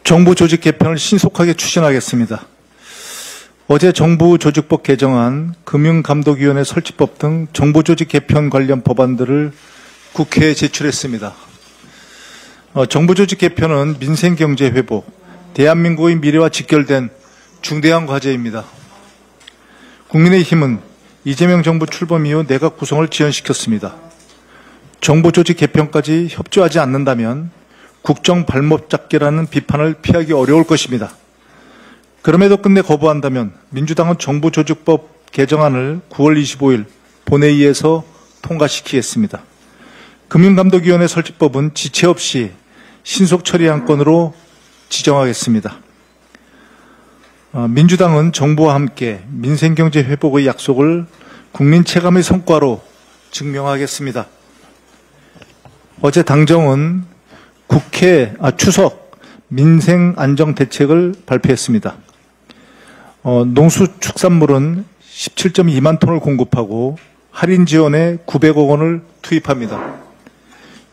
정부 조직 개편을 신속하게 추진하겠습니다. 어제 정부 조직법 개정안, 금융감독위원회 설치법 등 정부 조직 개편 관련 법안들을 국회에 제출했습니다. 정부 조직 개편은 민생 경제 회복, 대한민국의 미래와 직결된 중대한 과제입니다. 국민의힘은 이재명 정부 출범 이후 내각 구성을 지연시켰습니다. 정부 조직 개편까지 협조하지 않는다면 국정 발목 잡기라는 비판을 피하기 어려울 것입니다. 그럼에도 끝내 거부한다면 민주당은 정부 조직법 개정안을 9월 25일 본회의에서 통과시키겠습니다. 금융감독위원회 설치법은 지체 없이 신속 처리한 건으로 지정하겠습니다. 민주당은 정부와 함께 민생경제 회복의 약속을 국민 체감의 성과로 증명하겠습니다. 어제 당정은 추석 민생안정대책을 발표했습니다. 농수축산물은 17.2만 톤을 공급하고 할인 지원에 900억 원을 투입합니다.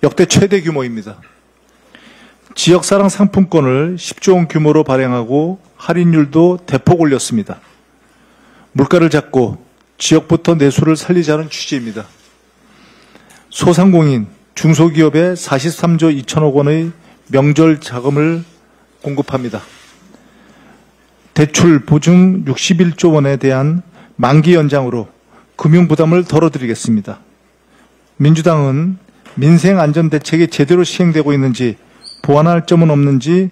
역대 최대 규모입니다. 지역사랑 상품권을 10조 원 규모로 발행하고 할인율도 대폭 올렸습니다. 물가를 잡고 지역부터 내수를 살리자는 취지입니다. 소상공인, 중소기업에 43조 2천억 원의 명절 자금을 공급합니다. 대출 보증 61조 원에 대한 만기 연장으로 금융 부담을 덜어드리겠습니다. 민주당은 민생안전대책이 제대로 시행되고 있는지 보완할 점은 없는지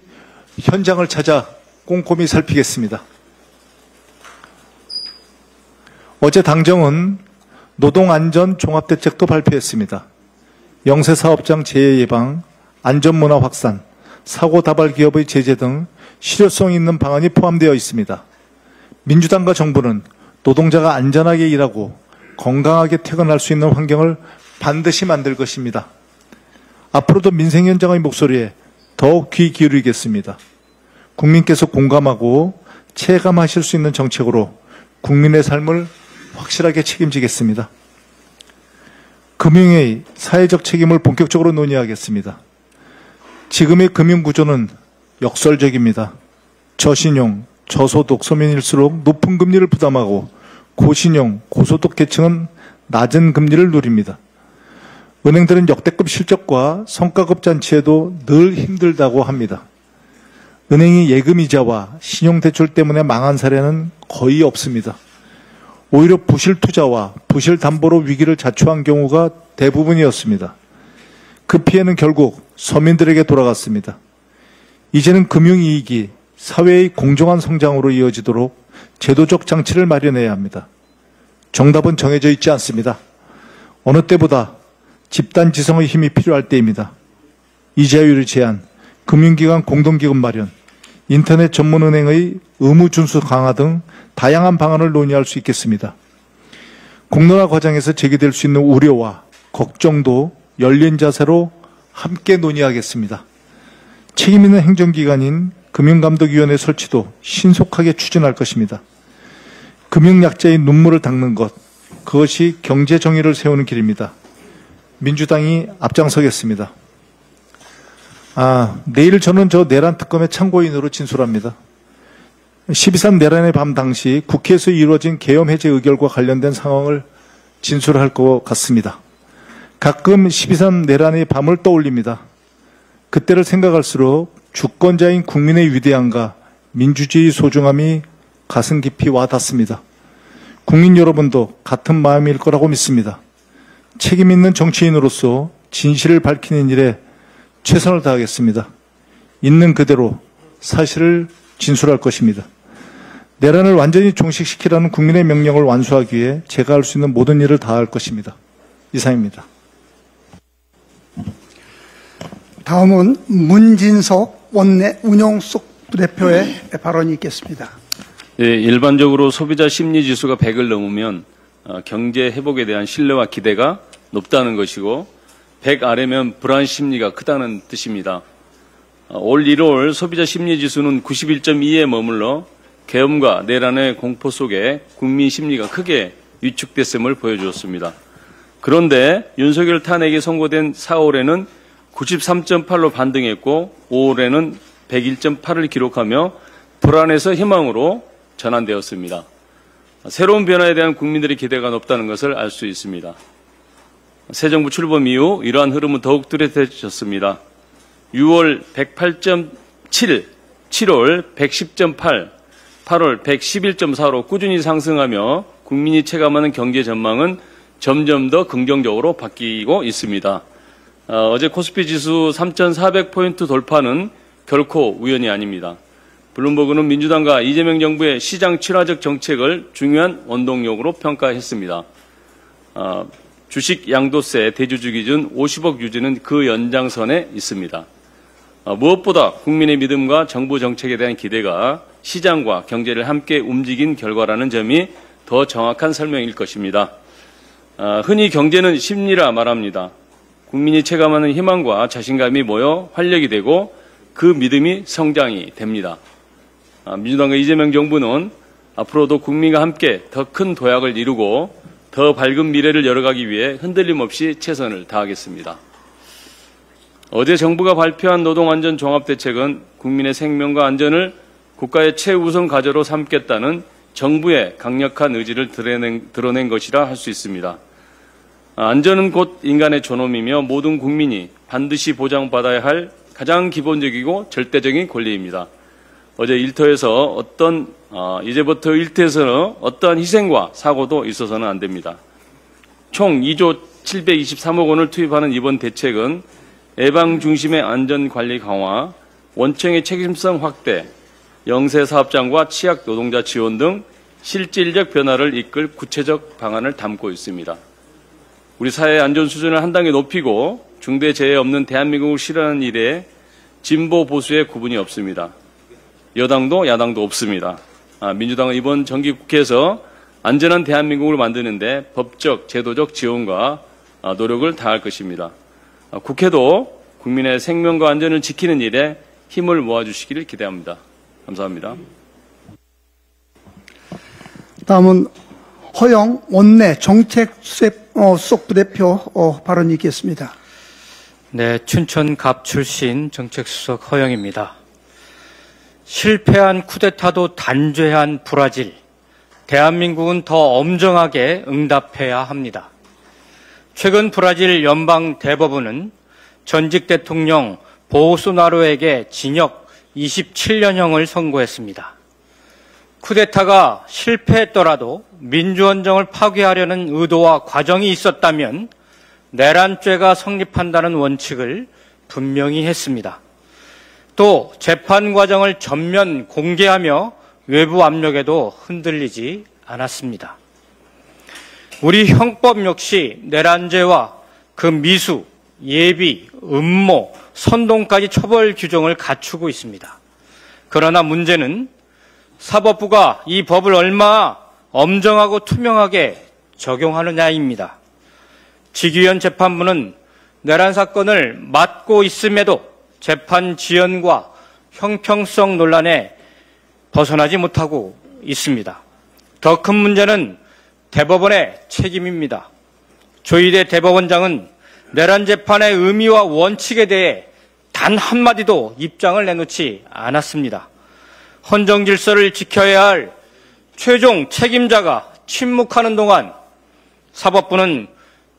현장을 찾아 꼼꼼히 살피겠습니다. 어제 당정은 노동안전 종합대책도 발표했습니다. 영세사업장 재해 예방, 안전문화 확산, 사고 다발 기업의 제재 등 실효성 있는 방안이 포함되어 있습니다. 민주당과 정부는 노동자가 안전하게 일하고 건강하게 퇴근할 수 있는 환경을 반드시 만들 것입니다. 앞으로도 민생 현장의 목소리에 더욱 귀 기울이겠습니다. 국민께서 공감하고 체감하실 수 있는 정책으로 국민의 삶을 확실하게 책임지겠습니다. 금융의 사회적 책임을 본격적으로 논의하겠습니다. 지금의 금융구조는 역설적입니다. 저신용, 저소득 서민일수록 높은 금리를 부담하고 고신용, 고소득 계층은 낮은 금리를 누립니다. 은행들은 역대급 실적과 성과급 잔치에도 늘 힘들다고 합니다. 은행이 예금이자와 신용대출 때문에 망한 사례는 거의 없습니다. 오히려 부실 투자와 부실 담보로 위기를 자초한 경우가 대부분이었습니다. 그 피해는 결국 서민들에게 돌아갔습니다. 이제는 금융이익이 사회의 공정한 성장으로 이어지도록 제도적 장치를 마련해야 합니다. 정답은 정해져 있지 않습니다. 어느 때보다 집단지성의 힘이 필요할 때입니다. 이자율의 제한, 금융기관 공동기금 마련, 인터넷 전문은행의 의무 준수 강화 등 다양한 방안을 논의할 수 있겠습니다. 공론화 과정에서 제기될 수 있는 우려와 걱정도 열린 자세로 함께 논의하겠습니다. 책임 있는 행정기관인 금융감독위원회 설치도 신속하게 추진할 것입니다. 금융약자의 눈물을 닦는 것, 그것이 경제 정의를 세우는 길입니다. 민주당이 앞장서겠습니다. 내일 저는 내란 특검의 참고인으로 진술합니다. 12.3 내란의 밤 당시 국회에서 이루어진 계엄 해제 의결과 관련된 상황을 진술할 것 같습니다. 가끔 12.3 내란의 밤을 떠올립니다. 그때를 생각할수록 주권자인 국민의 위대함과 민주주의의 소중함이 가슴 깊이 와닿습니다. 국민 여러분도 같은 마음일 거라고 믿습니다. 책임 있는 정치인으로서 진실을 밝히는 일에 최선을 다하겠습니다. 있는 그대로 사실을 진술할 것입니다. 내란을 완전히 종식시키라는 국민의 명령을 완수하기 위해 제가 할 수 있는 모든 일을 다할 것입니다. 이상입니다. 다음은 문진석 원내 운영수석 부대표의 발언이 있겠습니다. 예, 일반적으로 소비자 심리지수가 100을 넘으면 경제 회복에 대한 신뢰와 기대가 높다는 것이고 100 아래면 불안 심리가 크다는 뜻입니다. 올 1월 소비자 심리지수는 91.2에 머물러 계엄과 내란의 공포 속에 국민 심리가 크게 위축됐음을 보여주었습니다. 그런데 윤석열 탄핵이 선고된 4월에는 93.8로 반등했고 5월에는 101.8을 기록하며 불안에서 희망으로 전환되었습니다. 새로운 변화에 대한 국민들의 기대가 높다는 것을 알 수 있습니다. 새 정부 출범 이후 이러한 흐름은 더욱 뚜렷해졌습니다. 6월 108.7, 7월 110.8, 8월 111.4로 꾸준히 상승하며 국민이 체감하는 경제 전망은 점점 더 긍정적으로 바뀌고 있습니다. 어제 코스피 지수 3,400포인트 돌파는 결코 우연이 아닙니다. 블룸버그는 민주당과 이재명 정부의 시장 친화적 정책을 중요한 원동력으로 평가했습니다. 주식 양도세 대주주 기준 50억 유지는 그 연장선에 있습니다. 무엇보다 국민의 믿음과 정부 정책에 대한 기대가 시장과 경제를 함께 움직인 결과라는 점이 더 정확한 설명일 것입니다. 흔히 경제는 심리라 말합니다. 국민이 체감하는 희망과 자신감이 모여 활력이 되고 그 믿음이 성장이 됩니다. 민주당과 이재명 정부는 앞으로도 국민과 함께 더 큰 도약을 이루고 더 밝은 미래를 열어가기 위해 흔들림 없이 최선을 다하겠습니다. 어제 정부가 발표한 노동안전 종합대책은 국민의 생명과 안전을 국가의 최우선 과제로 삼겠다는 정부의 강력한 의지를 드러낸 것이라 할 수 있습니다. 안전은 곧 인간의 존엄이며 모든 국민이 반드시 보장받아야 할 가장 기본적이고 절대적인 권리입니다. 어제 일터에서 이제부터 일터에서는 어떠한 희생과 사고도 있어서는 안 됩니다. 총 2조 723억 원을 투입하는 이번 대책은 예방 중심의 안전관리 강화, 원청의 책임성 확대, 영세 사업장과 취약 노동자 지원 등 실질적 변화를 이끌 구체적 방안을 담고 있습니다. 우리 사회의 안전 수준을 한 단계 높이고 중대재해 없는 대한민국을 실현하는 일에 진보 보수의 구분이 없습니다. 여당도 야당도 없습니다. 민주당은 이번 정기국회에서 안전한 대한민국을 만드는데 법적, 제도적 지원과 노력을 다할 것입니다. 국회도 국민의 생명과 안전을 지키는 일에 힘을 모아주시기를 기대합니다. 감사합니다. 다음은 허영 원내 정책수석 부대표 발언이 있겠습니다. 네, 춘천갑 출신 정책수석 허영입니다. 실패한 쿠데타도 단죄한 브라질, 대한민국은 더 엄정하게 응답해야 합니다. 최근 브라질 연방 대법원은 전직 대통령 보소나로에게 징역 27년형을 선고했습니다. 쿠데타가 실패했더라도 민주헌정을 파괴하려는 의도와 과정이 있었다면 내란죄가 성립한다는 원칙을 분명히 했습니다. 또 재판 과정을 전면 공개하며 외부 압력에도 흔들리지 않았습니다. 우리 형법 역시 내란죄와 그 미수, 예비, 음모, 선동까지 처벌 규정을 갖추고 있습니다. 그러나 문제는 사법부가 이 법을 얼마나 엄정하고 투명하게 적용하느냐입니다. 지기현 재판부는 내란 사건을 맡고 있음에도 재판 지연과 형평성 논란에 벗어나지 못하고 있습니다. 더 큰 문제는 대법원의 책임입니다. 조희대 대법원장은 내란 재판의 의미와 원칙에 대해 단 한마디도 입장을 내놓지 않았습니다. 헌정 질서를 지켜야 할 최종 책임자가 침묵하는 동안 사법부는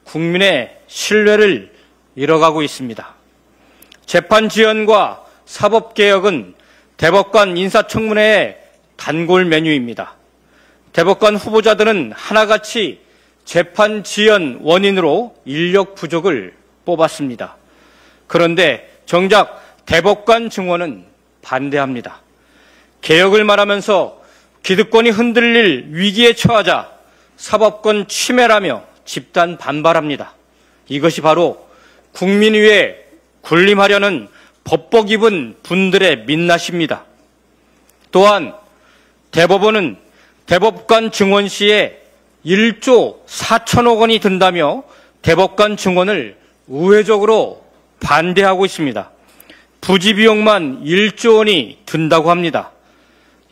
국민의 신뢰를 잃어가고 있습니다. 재판 지연과 사법개혁은 대법관 인사청문회의 단골 메뉴입니다. 대법관 후보자들은 하나같이 재판 지연 원인으로 인력 부족을 뽑았습니다. 그런데 정작 대법관 증원은 반대합니다. 개혁을 말하면서 기득권이 흔들릴 위기에 처하자 사법권 침해라며 집단 반발합니다. 이것이 바로 국민 위에 군림하려는 법복 입은 분들의 민낯입니다. 또한 대법원은 대법관 증원 시에 1조 4천억 원이 든다며 대법관 증원을 우회적으로 반대하고 있습니다. 부지 비용만 1조 원이 든다고 합니다.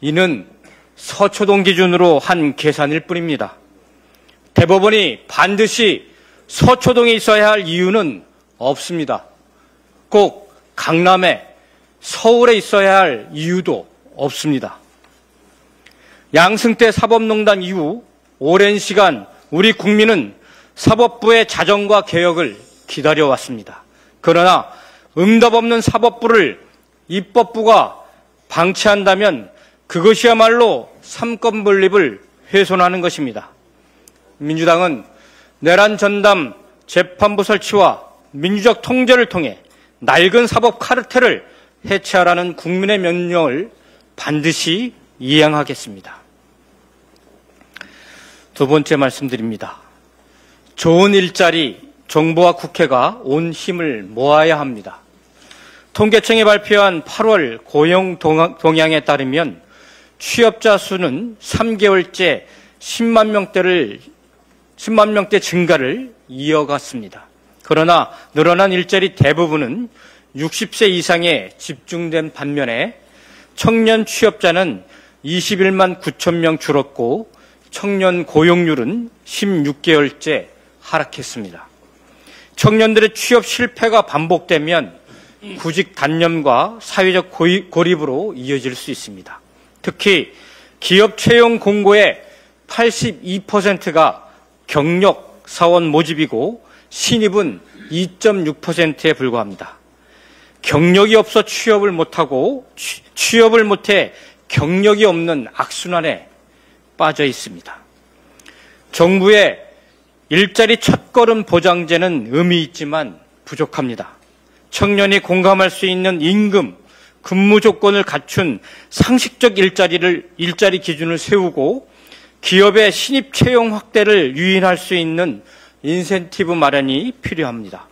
이는 서초동 기준으로 한 계산일 뿐입니다. 대법원이 반드시 서초동에 있어야 할 이유는 없습니다. 꼭 강남에, 서울에 있어야 할 이유도 없습니다. 양승태 사법농단 이후 오랜 시간 우리 국민은 사법부의 자정과 개혁을 기다려왔습니다. 그러나 응답 없는 사법부를 입법부가 방치한다면 그것이야말로 삼권 분립을 훼손하는 것입니다. 민주당은 내란 전담 재판부 설치와 민주적 통제를 통해 낡은 사법 카르텔을 해체하라는 국민의 명령을 반드시 이행하겠습니다. 두 번째 말씀드립니다. 좋은 일자리, 정부와 국회가 온 힘을 모아야 합니다. 통계청이 발표한 8월 고용 동향에 따르면 취업자 수는 3개월째 10만 명대 증가를 이어갔습니다. 그러나 늘어난 일자리 대부분은 60세 이상에 집중된 반면에 청년 취업자는 21만 9천 명 줄었고 청년 고용률은 16개월째 하락했습니다. 청년들의 취업 실패가 반복되면 구직 단념과 사회적 고립으로 이어질 수 있습니다. 특히 기업 채용 공고의 82%가 경력 사원 모집이고 신입은 2.6%에 불과합니다. 경력이 없어 취업을 못하고 취업을 못해 경력이 없는 악순환에 빠져 있습니다. 정부의 일자리 첫걸음 보장제는 의미 있지만 부족합니다. 청년이 공감할 수 있는 임금, 근무 조건을 갖춘 상식적 일자리 기준을 세우고 기업의 신입 채용 확대를 유인할 수 있는 인센티브 마련이 필요합니다.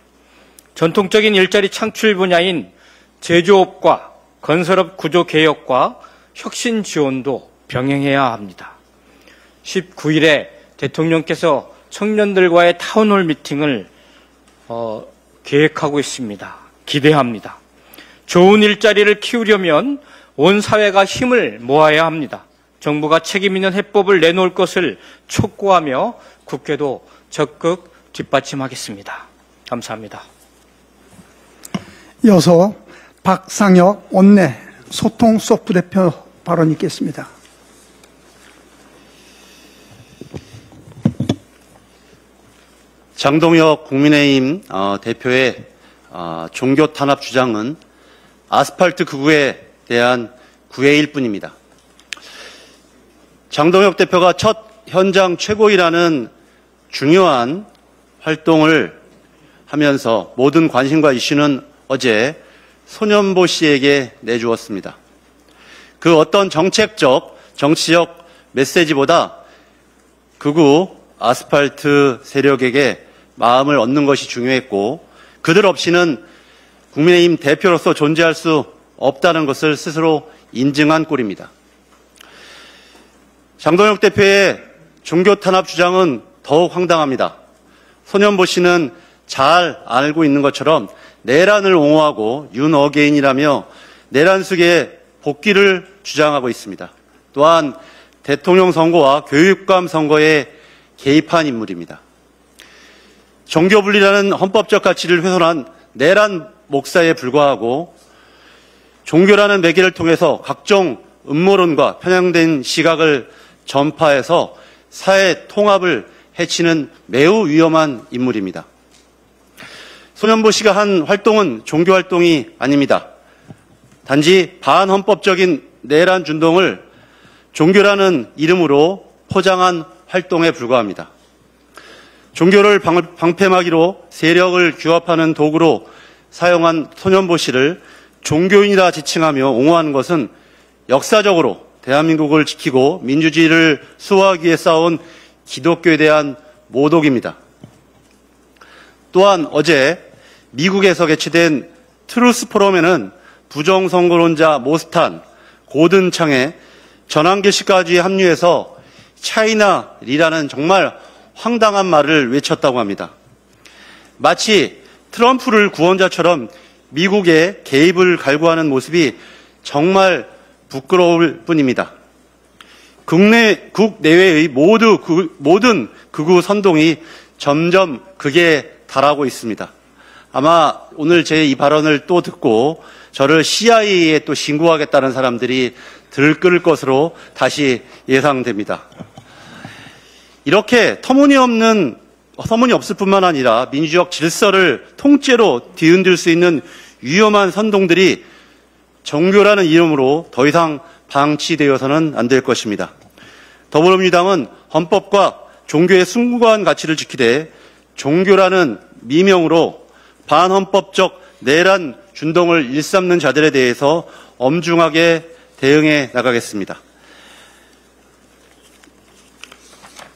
전통적인 일자리 창출 분야인 제조업과 건설업 구조 개혁과 혁신 지원도 병행해야 합니다. 19일에 대통령께서 청년들과의 타운홀 미팅을 계획하고 있습니다. 기대합니다. 좋은 일자리를 키우려면 온 사회가 힘을 모아야 합니다. 정부가 책임 있는 해법을 내놓을 것을 촉구하며 국회도 적극 뒷받침하겠습니다. 감사합니다. 이어서 박상혁 원내 소통수석 부대표 발언 있겠습니다. 장동혁 국민의힘 대표의 종교 탄압 주장은 아스팔트 극우에 대한 구애일 뿐입니다. 장동혁 대표가 첫 현장 최고위라는 중요한 활동을 하면서 모든 관심과 이슈는 어제 손연보 씨에게 내주었습니다. 그 어떤 정책적, 정치적 메시지보다 극우 아스팔트 세력에게 마음을 얻는 것이 중요했고 그들 없이는 국민의힘 대표로서 존재할 수 없다는 것을 스스로 인증한 꼴입니다. 장동혁 대표의 종교 탄압 주장은 더욱 황당합니다. 손연보 씨는 잘 알고 있는 것처럼 내란을 옹호하고 윤어게인이라며 내란 속의 복귀를 주장하고 있습니다. 또한 대통령 선거와 교육감 선거에 개입한 인물입니다. 종교분리라는 헌법적 가치를 훼손한 내란 목사에 불과하고 종교라는 매개를 통해서 각종 음모론과 편향된 시각을 전파해서 사회 통합을 해치는 매우 위험한 인물입니다. 손연보 씨가 한 활동은 종교 활동이 아닙니다. 단지 반헌법적인 내란 준동을 종교라는 이름으로 포장한 활동에 불과합니다. 종교를 방패막이로 세력을 규합하는 도구로 사용한 손연보 씨를 종교인이라 지칭하며 옹호하는 것은 역사적으로 대한민국을 지키고 민주주의를 수호하기 위해 싸운 기독교에 대한 모독입니다. 또한 어제 미국에서 개최된 트루스 포럼에는 부정선거론자 모스탄, 고든창에 전환계 씨까지 합류해서 차이나리라는 정말 황당한 말을 외쳤다고 합니다. 마치 트럼프를 구원자처럼 미국의 개입을 갈구하는 모습이 정말 부끄러울 뿐입니다. 국내외의 모든 극우 선동이 점점 극에 달하고 있습니다. 아마 오늘 제 이 발언을 또 듣고 저를 CIA에 또 신고하겠다는 사람들이 들끓을 것으로 다시 예상됩니다. 이렇게 터무니없을 뿐만 아니라 민주적 질서를 통째로 뒤흔들 수 있는 위험한 선동들이 종교라는 이름으로 더 이상 방치되어서는 안 될 것입니다. 더불어민주당은 헌법과 종교의 숭고한 가치를 지키되 종교라는 미명으로 반헌법적 내란 준동을 일삼는 자들에 대해서 엄중하게 대응해 나가겠습니다.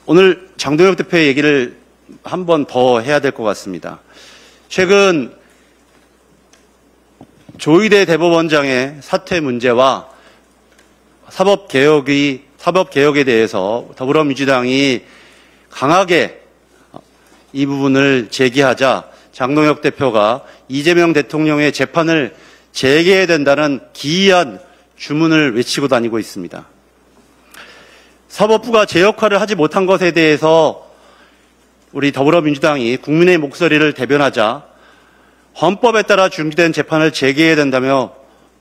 오늘 장동혁 대표의 얘기를 한 번 더 해야 될 것 같습니다. 최근 조희대 대법원장의 사퇴 문제와 사법개혁에 대해서 더불어민주당이 강하게 이 부분을 제기하자 장동혁 대표가 이재명 대통령의 재판을 재개해야 된다는 기이한 주문을 외치고 다니고 있습니다. 사법부가 제 역할을 하지 못한 것에 대해서 우리 더불어민주당이 국민의 목소리를 대변하자 헌법에 따라 중지된 재판을 재개해야 된다며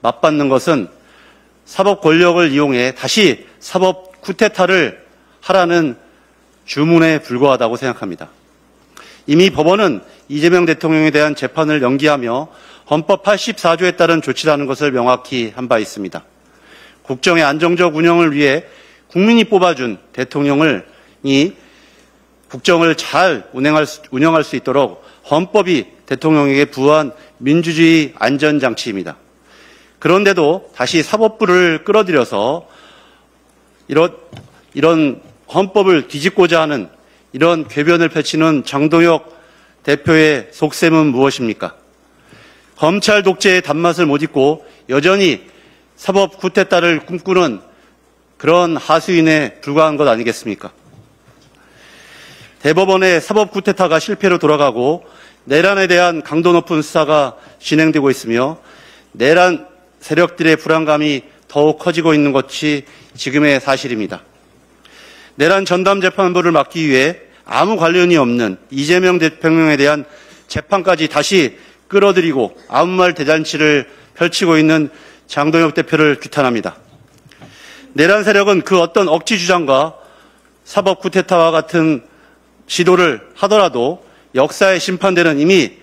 맞받는 것은 사법 권력을 이용해 다시 사법 쿠데타를 하라는 주문에 불과하다고 생각합니다. 이미 법원은 이재명 대통령에 대한 재판을 연기하며 헌법 84조에 따른 조치라는 것을 명확히 한 바 있습니다. 국정의 안정적 운영을 위해 국민이 뽑아준 대통령이 국정을 잘 운영할 수 있도록 헌법이 대통령에게 부여한 민주주의 안전장치입니다. 그런데도 다시 사법부를 끌어들여서 이런 헌법을 뒤집고자 하는 이런 궤변을 펼치는 장동혁 대표의 속셈은 무엇입니까? 검찰 독재의 단맛을 못 잊고 여전히 사법 쿠데타를 꿈꾸는 그런 하수인에 불과한 것 아니겠습니까? 대법원의 사법 쿠데타가 실패로 돌아가고 내란에 대한 강도 높은 수사가 진행되고 있으며 내란 세력들의 불안감이 더욱 커지고 있는 것이 지금의 사실입니다. 내란 전담 재판부를 막기 위해 아무 관련이 없는 이재명 대통령에 대한 재판까지 다시 끌어들이고 아무 말 대잔치를 펼치고 있는 장동혁 대표를 규탄합니다. 내란 세력은 그 어떤 억지 주장과 사법 쿠데타와 같은 시도를 하더라도 역사의 심판대는 이미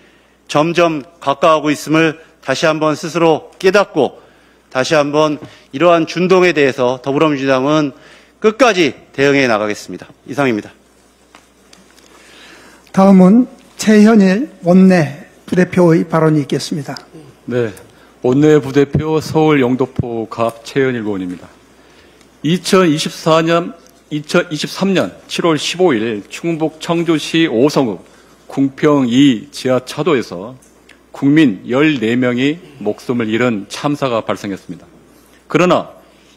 점점 가까워오고 있음을 다시 한번 스스로 깨닫고 다시 한번 이러한 준동에 대해서 더불어민주당은 끝까지 대응해 나가겠습니다. 이상입니다. 다음은 최현일 원내 부대표의 발언이 있겠습니다. 네, 원내 부대표 서울 영등포 갑 최현일 의원입니다. 2023년 7월 15일 충북 청주시 오성읍 궁평 2 지하차도에서 국민 14명이 목숨을 잃은 참사가 발생했습니다. 그러나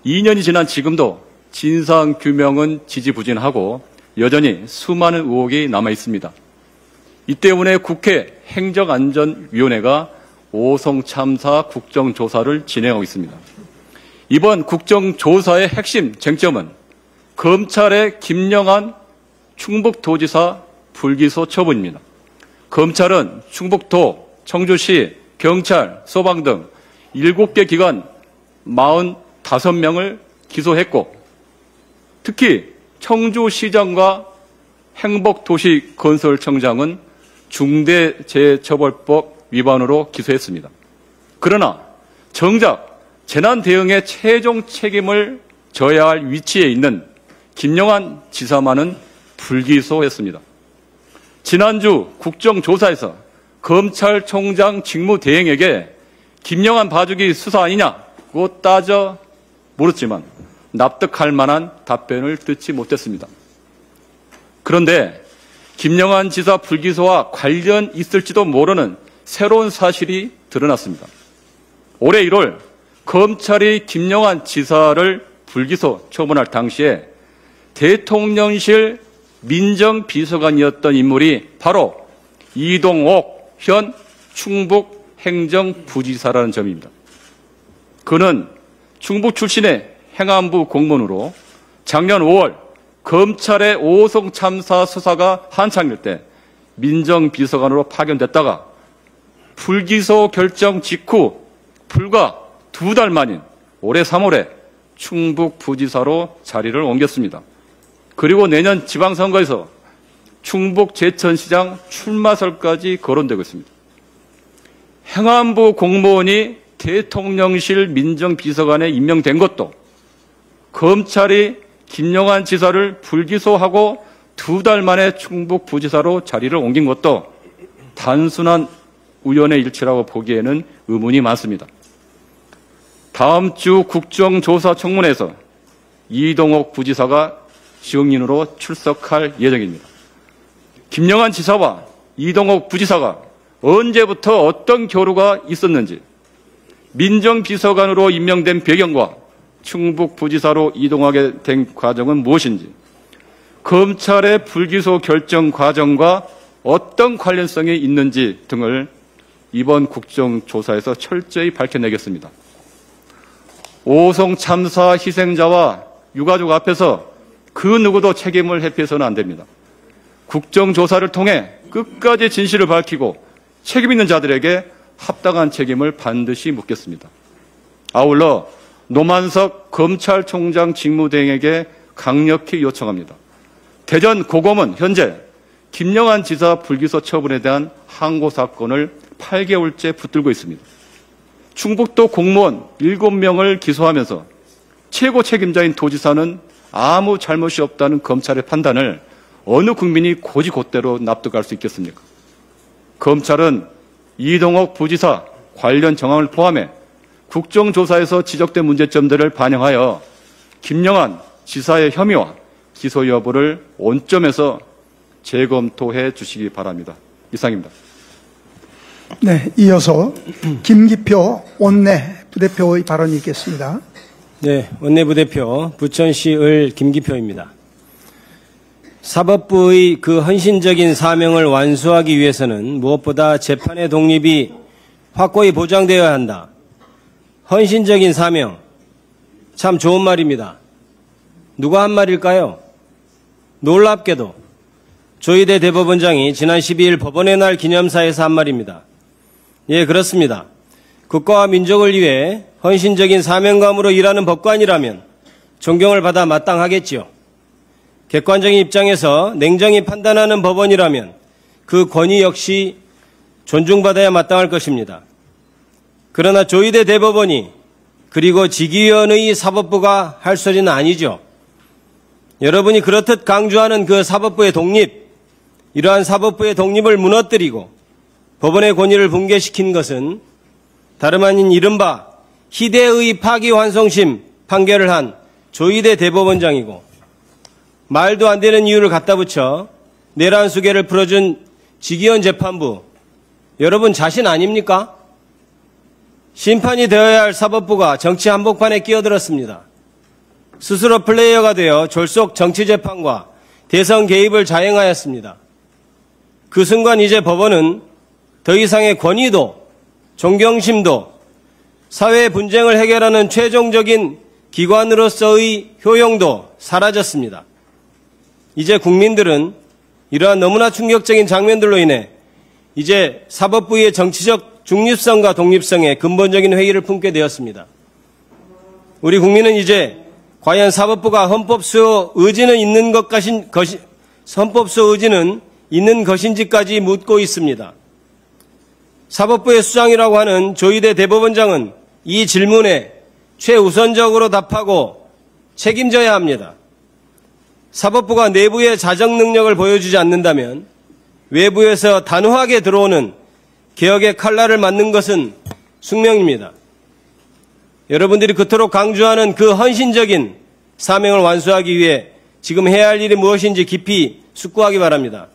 2년이 지난 지금도 진상규명은 지지부진하고 여전히 수많은 의혹이 남아 있습니다. 이 때문에 국회 행정안전위원회가 오송 참사 국정조사를 진행하고 있습니다. 이번 국정조사의 핵심 쟁점은 검찰의 김영한 충북도지사 불기소 처분입니다. 검찰은 충북도, 청주시, 경찰, 소방 등 7개 기관 45명을 기소했고 특히 청주시장과 행복도시건설청장은 중대재해처벌법 위반으로 기소했습니다. 그러나 정작 재난 대응의 최종 책임을 져야 할 위치에 있는 김영한 지사만은 불기소했습니다. 지난주 국정조사에서 검찰총장 직무대행에게 김영한 봐주기 수사 아니냐고 따져 물었지만 납득할 만한 답변을 듣지 못했습니다. 그런데 김영한 지사 불기소와 관련 있을지도 모르는 새로운 사실이 드러났습니다. 올해 1월 검찰이 김영한 지사를 불기소 처분할 당시에 대통령실 민정비서관이었던 인물이 바로 이동옥 현 충북 행정부지사라는 점입니다. 그는 충북 출신의 행안부 공무원으로 작년 5월 검찰의 오송 참사 수사가 한창일 때 민정비서관으로 파견됐다가 불기소 결정 직후 불과 2달 만인 올해 3월에 충북부지사로 자리를 옮겼습니다. 그리고 내년 지방선거에서 충북 제천시장 출마설까지 거론되고 있습니다. 행안부 공무원이 대통령실 민정비서관에 임명된 것도 검찰이 김영환 지사를 불기소하고 2달 만에 충북부지사로 자리를 옮긴 것도 단순한 우연의 일치라고 보기에는 의문이 많습니다. 다음 주 국정조사 청문회에서 이동욱 부지사가 증인으로 출석할 예정입니다. 김영환 지사와 이동욱 부지사가 언제부터 어떤 교류가 있었는지, 민정비서관으로 임명된 배경과 충북부지사로 이동하게 된 과정은 무엇인지, 검찰의 불기소 결정 과정과 어떤 관련성이 있는지 등을 이번 국정조사에서 철저히 밝혀내겠습니다. 오송 참사 희생자와 유가족 앞에서 그 누구도 책임을 회피해서는 안 됩니다. 국정조사를 통해 끝까지 진실을 밝히고 책임 있는 자들에게 합당한 책임을 반드시 묻겠습니다. 아울러 노만석 검찰총장 직무대행에게 강력히 요청합니다. 대전 고검은 현재 김영환 지사 불기소 처분에 대한 항고 사건을 8개월째 붙들고 있습니다. 충북도 공무원 7명을 기소하면서 최고 책임자인 도지사는 아무 잘못이 없다는 검찰의 판단을 어느 국민이 고지곧대로 납득할 수 있겠습니까? 검찰은 이동욱 부지사 관련 정황을 포함해 국정조사에서 지적된 문제점들을 반영하여 김영환 지사의 혐의와 기소 여부를 원점에서 재검토해 주시기 바랍니다. 이상입니다. 네, 이어서 김기표 원내 부대표의 발언이 있겠습니다. 네, 원내부대표 부천시을 김기표입니다. 사법부의 그 헌신적인 사명을 완수하기 위해서는 무엇보다 재판의 독립이 확고히 보장되어야 한다. 헌신적인 사명, 참 좋은 말입니다. 누가 한 말일까요? 놀랍게도 조희대 대법원장이 지난 12일 법원의 날 기념사에서 한 말입니다. 예, 그렇습니다. 국가와 민족을 위해 헌신적인 사명감으로 일하는 법관이라면 존경을 받아 마땅하겠지요. 객관적인 입장에서 냉정히 판단하는 법원이라면 그 권위 역시 존중받아야 마땅할 것입니다. 그러나 조희대 대법원이 그리고 직위원의 사법부가 할 소리는 아니죠. 여러분이 그렇듯 강조하는 그 사법부의 독립, 이러한 사법부의 독립을 무너뜨리고 법원의 권위를 붕괴시킨 것은 다름 아닌 이른바 희대의 파기환송심 판결을 한 조희대 대법원장이고, 말도 안 되는 이유를 갖다 붙여 내란 수계를 풀어준 직위원 재판부, 여러분 자신 아닙니까? 심판이 되어야 할 사법부가 정치 한복판에 끼어들었습니다. 스스로 플레이어가 되어 졸속 정치재판과 대선 개입을 자행하였습니다. 그 순간 이제 법원은 더 이상의 권위도 존경심도 사회의 분쟁을 해결하는 최종적인 기관으로서의 효용도 사라졌습니다. 이제 국민들은 이러한 너무나 충격적인 장면들로 인해 이제 사법부의 정치적 중립성과 독립성에 근본적인 회의를 품게 되었습니다. 우리 국민은 이제 과연 사법부가 헌법수호 의지는 있는 것인지까지 묻고 있습니다. 사법부의 수장이라고 하는 조희대 대법원장은 이 질문에 최우선적으로 답하고 책임져야 합니다. 사법부가 내부의 자정 능력을 보여주지 않는다면 외부에서 단호하게 들어오는 개혁의 칼날을 맞는 것은 숙명입니다. 여러분들이 그토록 강조하는 그 헌신적인 사명을 완수하기 위해 지금 해야 할 일이 무엇인지 깊이 숙고하기 바랍니다.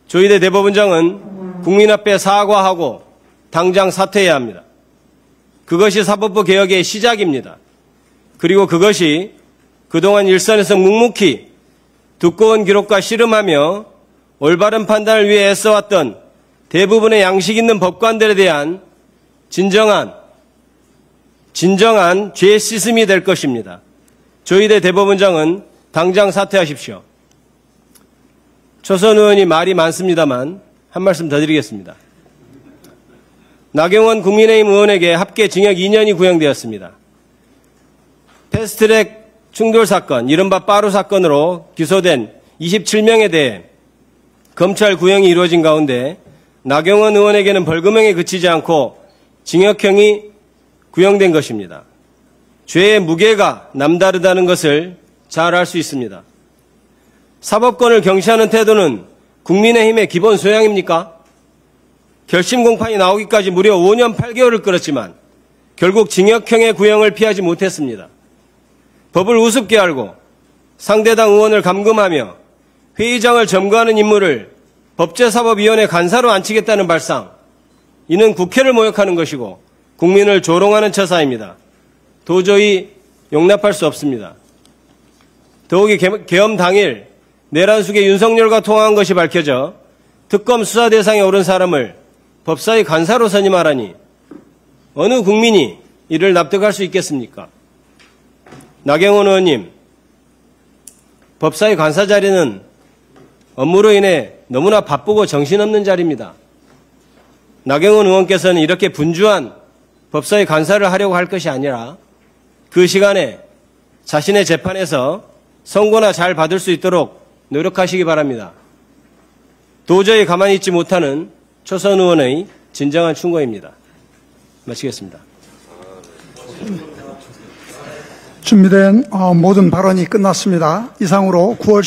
조희대 대법원장은 국민 앞에 사과하고 당장 사퇴해야 합니다. 그것이 사법부 개혁의 시작입니다. 그리고 그것이 그동안 일선에서 묵묵히 두꺼운 기록과 씨름하며 올바른 판단을 위해 애써왔던 대부분의 양식 있는 법관들에 대한 진정한 죄 씻음이 될 것입니다. 조희대 대법원장은 당장 사퇴하십시오. 초선 의원이 말이 많습니다만 한 말씀 더 드리겠습니다. 나경원 국민의힘 의원에게 합계 징역 2년이 구형되었습니다. 패스트트랙 충돌 사건, 이른바 빠루 사건으로 기소된 27명에 대해 검찰 구형이 이루어진 가운데 나경원 의원에게는 벌금형에 그치지 않고 징역형이 구형된 것입니다. 죄의 무게가 남다르다는 것을 잘 알 수 있습니다. 사법권을 경시하는 태도는 국민의힘의 기본 소양입니까? 결심 공판이 나오기까지 무려 5년 8개월을 끌었지만 결국 징역형의 구형을 피하지 못했습니다. 법을 우습게 알고 상대당 의원을 감금하며 회의장을 점거하는 인물을 법제사법위원회 간사로 앉히겠다는 발상, 이는 국회를 모욕하는 것이고 국민을 조롱하는 처사입니다. 도저히 용납할 수 없습니다. 더욱이 계엄 당일 내란숙의 윤석열과 통화한 것이 밝혀져 특검 수사 대상에 오른 사람을 법사위 간사로 선임하라니 어느 국민이 이를 납득할 수 있겠습니까? 나경원 의원님, 법사위 간사 자리는 업무로 인해 너무나 바쁘고 정신없는 자리입니다. 나경원 의원께서는 이렇게 분주한 법사위 간사를 하려고 할 것이 아니라 그 시간에 자신의 재판에서 선고나 잘 받을 수 있도록 노력하시기 바랍니다. 도저히 가만히 있지 못하는 초선 의원의 진정한 충고입니다. 마치겠습니다. 준비된 모든 발언이 끝났습니다. 이상으로 9월